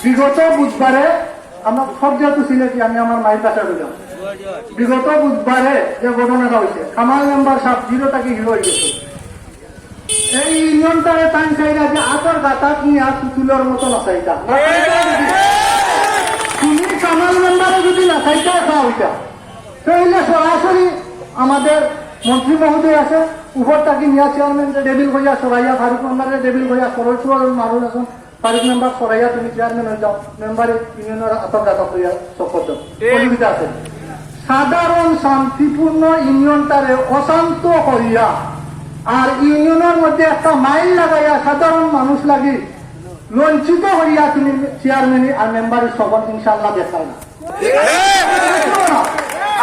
বিগত বুধবারে আমরা সব যেহেতু সিলেটি, আমি আমার মায়ের কাছে গেলাম। বিগত বুধবারে যে ঘটনাটা হয়েছে, কামাল মেম্বার সাহেব জিরোটাকে হিরো হয়ে গেছে। এই ইউনিয়নটারে টাইম চাইরা যে আতর গাতা নিয়ে আর পুতুলের মতো নাচাইতা, তুমি কামাল মেম্বারে যদি নাচাইতা খাওয়া হইতা, তাহলে সরাসরি আমাদের মন্ত্রী মহোদয় আছে, উপরটাকে নিয়া চেয়ারম্যান ডেবিল হইয়া সরাইয়া, ফারুক মেম্বারে ডেবিল হইয়া সরল মারুল এখন ফারুক মেম্বার সরাইয়া তুমি চেয়ারম্যান হয়ে যাও, মেম্বারে ইউনিয়নের আতঙ্কাত হইয়া শপথ অসুবিধা আছে। সাধারণ শান্তিপূর্ণ ইউনিয়নটারে অশান্ত হইয়া আর ইউনিয়নের মধ্যে একটা মাইল লাগাইয়া সাধারণ মানুষ লাগি লঞ্চিত হইয়া তুমি চেয়ারম্যান আর মেম্বারের শপথ ইনশাল্লাহ দেখাও না।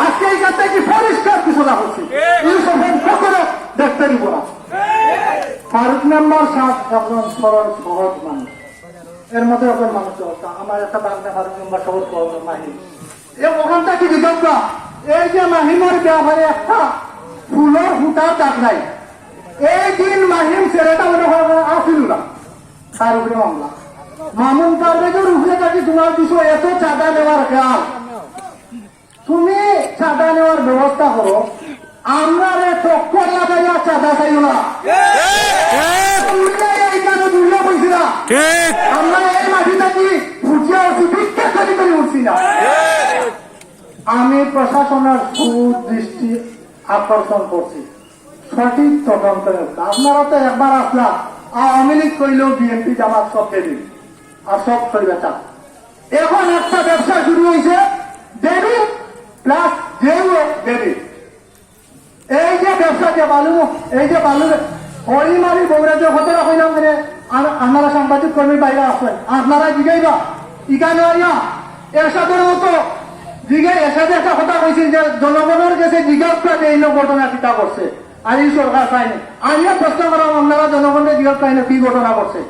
আজকে এই কাছে কি পরিষ্কার ঘোষণা হচ্ছে, এই শপথ কখনো দেখতে দিব না। ফারুক মেম্বার সাহেব একজন সরল সহজ মানুষ, এর মধ্যে একজন মানুষ আমার একটা বাংলা ফারুক মেম্বার সহজ মাহিম, ওখানটা কি বিজ্ঞপ্ত এই যে মাহিমের ব্যাপারে একটা ফুলের ফুটার ডাক নাই। এই দিন মাহিম ছেলেটা মনে হয় আসিল না, তার উপরে মামলা মামুন পারভেজের উপরে থাকি তোমার কিছু এত চাঁদা নেওয়ার খেয়াল, তুমি চাঁদা নেওয়ার ব্যবস্থা করো, আমরা টক্কর লাগাইয়া চাঁদা চাইও না। এইখানে দুর্গা বলছি না, আমরা এই মাটি থাকি ফুটিয়া উঠছি, ভিক্ষা করে উঠছি না। আমি প্রশাসনের সুদৃষ্টি আকর্ষণ করছি, সঠিক তদন্ত। আপনারা তো একবার আসলা, আওয়ামী লীগ কইলেও বিএনপি জামাত সব দেবী আর সব কইবে চাপ। এখন একটা ব্যবসা শুরু হয়েছে, দেবী প্লাস যেও দেবী। এই যে ব্যবসা যে বালু, এই যে বালু হরিমারি বগুড়া যে হতে রাখাইলাম, মানে আপনারা সাংবাদিক কর্মী বাইরে আসবেন, আপনারা জিগাইবা ইকানে এরশাদের মতো জিগাই এরশাদে একটা কথা কইছেন যে জনগণের কাছে জিজ্ঞাসা এই ঘটনা কিতা করছে আর এই সরকার চাইনি। আমিও প্রশ্ন করাম আপনারা জনগণের জিজ্ঞাসা কি ঘটনা করছে,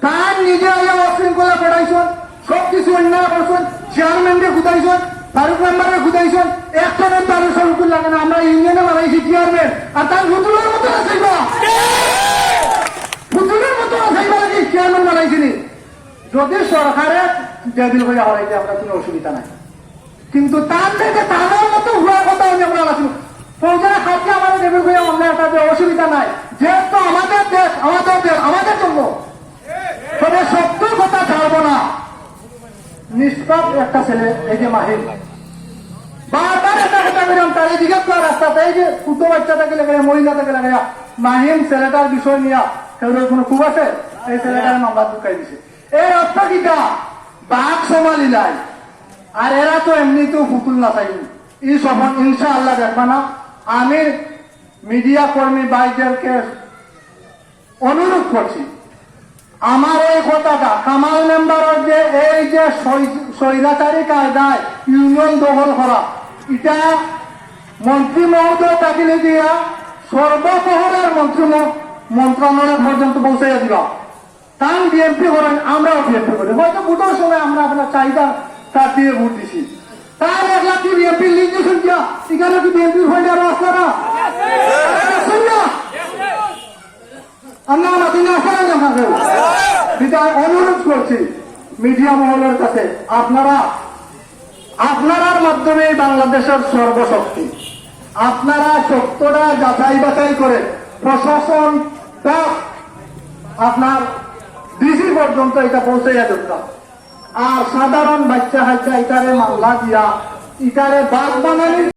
তার নিজে আইয়া অশৃঙ্খলা পেটাইছেন, সবকিছু অন্যায় করছেন, চেয়ারম্যানকে খুদাইছেন, ফারুক মেম্বারে খুদাইছেন, একটা মেম্বারের সরকুল লাগে না। আমরা ইউনিয়নে বানাইছি চেয়ারম্যান আর তার পুতুলের মতো আসাইবা, পুতুলের মতো আসাইবা নাকি চেয়ারম্যান বানাইছিনি। যদি সরকারের ডেবিল হইয়া হরাইতে আমরা কোনো অসুবিধা নাই, কিন্তু তার থেকে তাদের মতো হওয়ার কথা আমি আমরা আলোচনা ফৌজের খাদ্যে আমাদের ডেবিল হইয়া অন্যায় একটা অসুবিধা নাই, যেহেতু আমাদের দেশ আমাদের জন্য। তবে সত্য কথা ছাড়বো না, নিষ্পাপ একটা ছেলে এই যে মাহিম, বারবার একটা কথা বললাম তার এই জিজ্ঞাসা রাস্তাতে, এই যে ছোট বাচ্চাটাকে লেগে মহিলাটাকে লেগে মাহিম ছেলেটার বিষয় নিয়ে কেউ কোনো খুব আছে, এই ছেলেটার মামলা ঢুকাই দিছে। এর অর্থ কিটা বাঘ সমালি নাই, আর এরা তো এমনিতেও পুতুল না চাইনি। এই সফল ইনশাআল্লাহ দেখবা না। আমি মিডিয়া কর্মী ভাইদেরকে অনুরোধ করছি, আমার এই কথাটা কামাল মেম্বারের যে এই যে স্বৈরাচারী কায়দায় ইউনিয়ন দখল করা, এটা মন্ত্রী মহোদয় থাকিলে দিয়া সর্বশহরের মন্ত্রণালয় পর্যন্ত পৌঁছাইয়া দিবা। তাই বিএনপি করেন, আমরাও বিএনপি করি, হয়তো ভোটের সময় আমরা আপনার চাহিদা তার দিয়ে ভোট দিছি, তার এক লাখ কি বিএনপি লিখ দিয়েছেন কিয়া, এখানে কি বিএনপির হয়ে যাওয়া আসছে না? অনুরোধ করছি মিডিয়া মহলের কাছে, আপনার মাধ্যমে বাংলাদেশের সর্বশক্তি, আপনারা সত্যটা যাচাই বাছাই করে প্রশাসন আপনার ডিসি পর্যন্ত এটা পৌঁছাইয়া দরকার। আর সাধারণ বাচ্চা হাচ্চা ইটারে মামলা দিয়া ইটারে বাদ বানানি